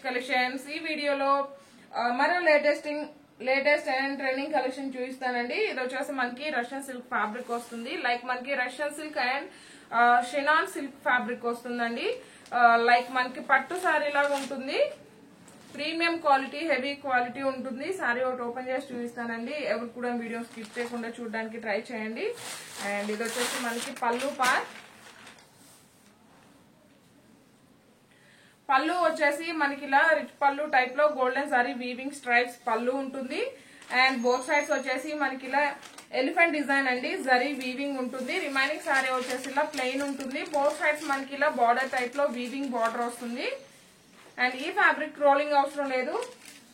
Collections. ఈ వీడియోలో మరో లేటెస్ట్ అండ్ ట్రెండింగ్ కలెక్షన్ చూపిస్తానండి. ఇది వచ్చేసి మనకి రష్యన్ సిల్క్ ఫ్యాబ్రిక్ వస్తుంది. లైక్ మనకి Russian silk and షినాన్ silk fabric వస్తుందండి. లైక్ మనకి పట్టు సారీ లాగా ఉంటుంది. ప్రీమియం క్వాలిటీ, హెవీ క్వాలిటీ ఉంటుంది. సారీ ఒకటి ఓపెన్ చేసి చూపిస్తానండి. ఎవరు కూడా వీడియో స్కిప్ చేయకుండా చూడడానికి ట్రై చేయండి. అండ్ ఇది వచ్చేసి మనకి పళ్ళు వచ్చేసి మనకి ఇలా రిచ్ పళ్ళు టైప్ లో గోల్డెన్ సారీ వీవింగ్ స్ట్రైప్స్ పళ్ళు ఉంటుంది. అండ్ బోత్ సైడ్స్ వచ్చేసి మనకి ఇలా ఎలిఫెంట్ డిజైన్ అండి, జరీ వీవింగ్ ఉంటుంది. రిమైనింగ్ సారీ వచ్చేసి ఇలా ప్లెయిన్ ఉంటుంది. బోత్ సైడ్స్ మనకి ఇలా బార్డర్ టైప్ లో వీవింగ్ బార్డర్ వస్తుంది. అండ్ ఈ ఫ్యాబ్రిక్ రోలింగ్ అవసరం లేదు.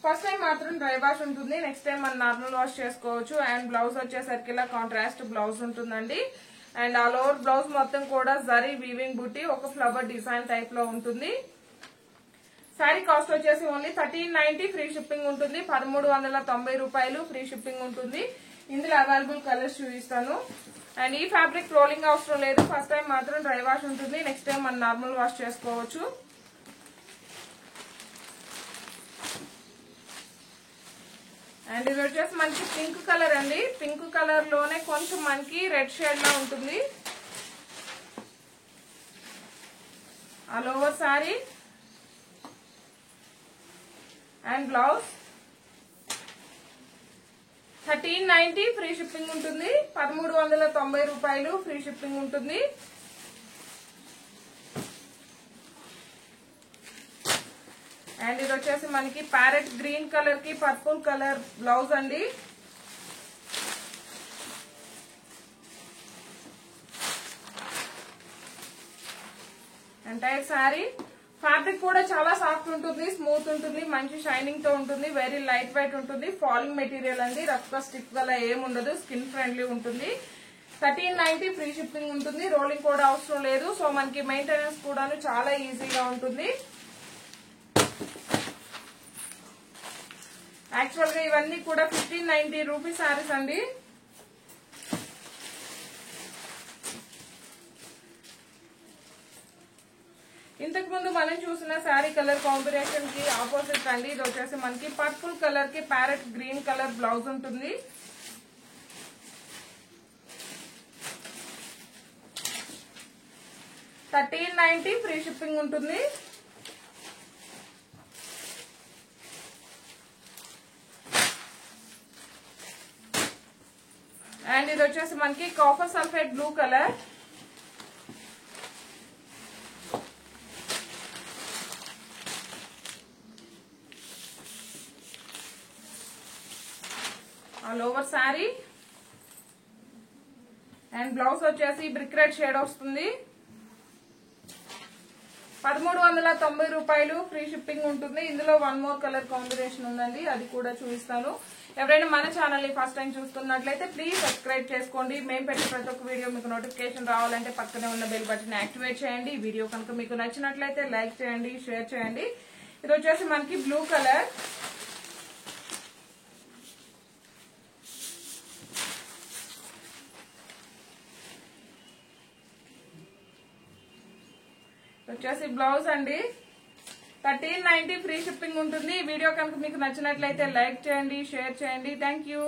ఫస్ట్ టైం మాత్రం డ్రై వాష్ ఉంటుంది. నెక్స్ట్ టైం మనం నార్మల్ వాష్ చేసుకోవచ్చు. అండ్ బ్లౌజ్ వచ్చేసరికి ఇలా కాంట్రాస్ట్ బ్లౌజ్ ఉంటుందండి. అండ్ ఆల్ ఓవర్ బ్లౌజ్ మొత్తం కూడా జరీ వీవింగ్ బుట్టి ఒక ఫ్లవర్ డిజైన్ టైప్ లో ఉంటుంది. శారీ కాస్ట్ వచ్చేసి ఓన్లీ 1390 ఫ్రీ షిప్పింగ్ ఉంటుంది. 1390 రూపాయలు ఫ్రీ షిప్పింగ్ ఉంటుంది. ఇందులో అవైలబుల్ కలర్స్ చూపిస్తాను. అండ్ ఈ ఫ్యాబ్రిక్ రోలింగ్ అవసరం లేదు. ఫస్ట్ టైం మాత్రం డ్రై వాష్ ఉంటుంది. నెక్స్ట్ టైం మనం నార్మల్ వాష్ చేసుకోవచ్చు. అండ్ ఇది వచ్చేసి మనకి పింక్ కలర్ అండి. పింక్ కలర్ లోనే కొంచెం మనకి రెడ్ షేడ్ లా ఉంటుంది. All over sorry and blouse 1390 free shipping ఉంటుంది. 1390 రూపాయలు ఫ్రీ షిప్పింగ్ ఉంటుంది. అండ్ ఇది వచ్చేసి మనకి ప్యారెట్ గ్రీన్ కలర్ కి పర్పుల్ కలర్ బ్లౌజ్ అండి. ఎంటైర్ సారీ ఫ్యాబ్రిక్ కూడా చాలా సాఫ్ట్ ఉంటుంది, స్మూత్ ఉంటుంది, మంచి షైనింగ్ తో ఉంటుంది. వెరీ లైట్ వెయిట్ ఉంటుంది. ఫాలింగ్ మెటీరియల్ అండి. రఫ్ గా స్టిఫ్ గా ఏముండదు. స్కిన్ ఫ్రెండ్లీ ఉంటుంది. 1390 ఫ్రీ షిప్పింగ్ ఉంటుంది. రోలింగ్ కూడా అవసరం లేదు. సో మనకి మెయింటెనెన్స్ కూడా చాలా ఈజీగా ఉంటుంది. యాక్చువల్ గా ఇవన్నీ కూడా 1590 రూపీస్ సారీస్ అండి. ఇంతకు ముందు మనం చూసిన శారీ కలర్ కాంబినేషన్ కి ఆపోజిట్ అండి. ఇది వచ్చేసి మనకి పర్పుల్ కలర్ కి ప్యారెట్ గ్రీన్ కలర్ బ్లౌజ్ ఉంటుంది. $1390 ఫ్రీ షిప్పింగ్ ఉంటుంది. అండ్ ఇది వచ్చేసి మనకి copper sulphate blue colour. All over sorry and blouse వచ్చేసి బ్రిక్ రెడ్ షేడ్ వస్తుంది. 1390 రూపాయలు ఫ్రీ షిప్పింగ్ ఉంటుంది. ఇందులో వన్ మోర్ కలర్ కాంబినేషన్ ఉందండి, అది కూడా చూపిస్తాను. ఎవరైనా మన ఛానల్ ని ఫస్ట్ టైం చూస్తున్నట్లయితే ప్లీజ్ సబ్స్క్రైబ్ చేసుకోండి. మేము పెట్టే ప్రతి ఒక్క వీడియో మీకు నోటిఫికేషన్ రావాలంటే పక్కనే ఉన్న బెల్ బటన్ యాక్టివేట్ చేయండి. ఈ వీడియో కనుక మీకు నచ్చినట్లయితే లైక్ చేయండి, షేర్ చేయండి. ఇది వచ్చేసి మనకి బ్లూ కలర్. వచ్చేసి బ్లౌజ్ అండి. 1390 ఫ్రీ షిప్పింగ్ ఉంటుంది. ఈ వీడియో కనుక మీకు నచ్చినట్లయితే లైక్ చేయండి, షేర్ చేయండి. Thank you.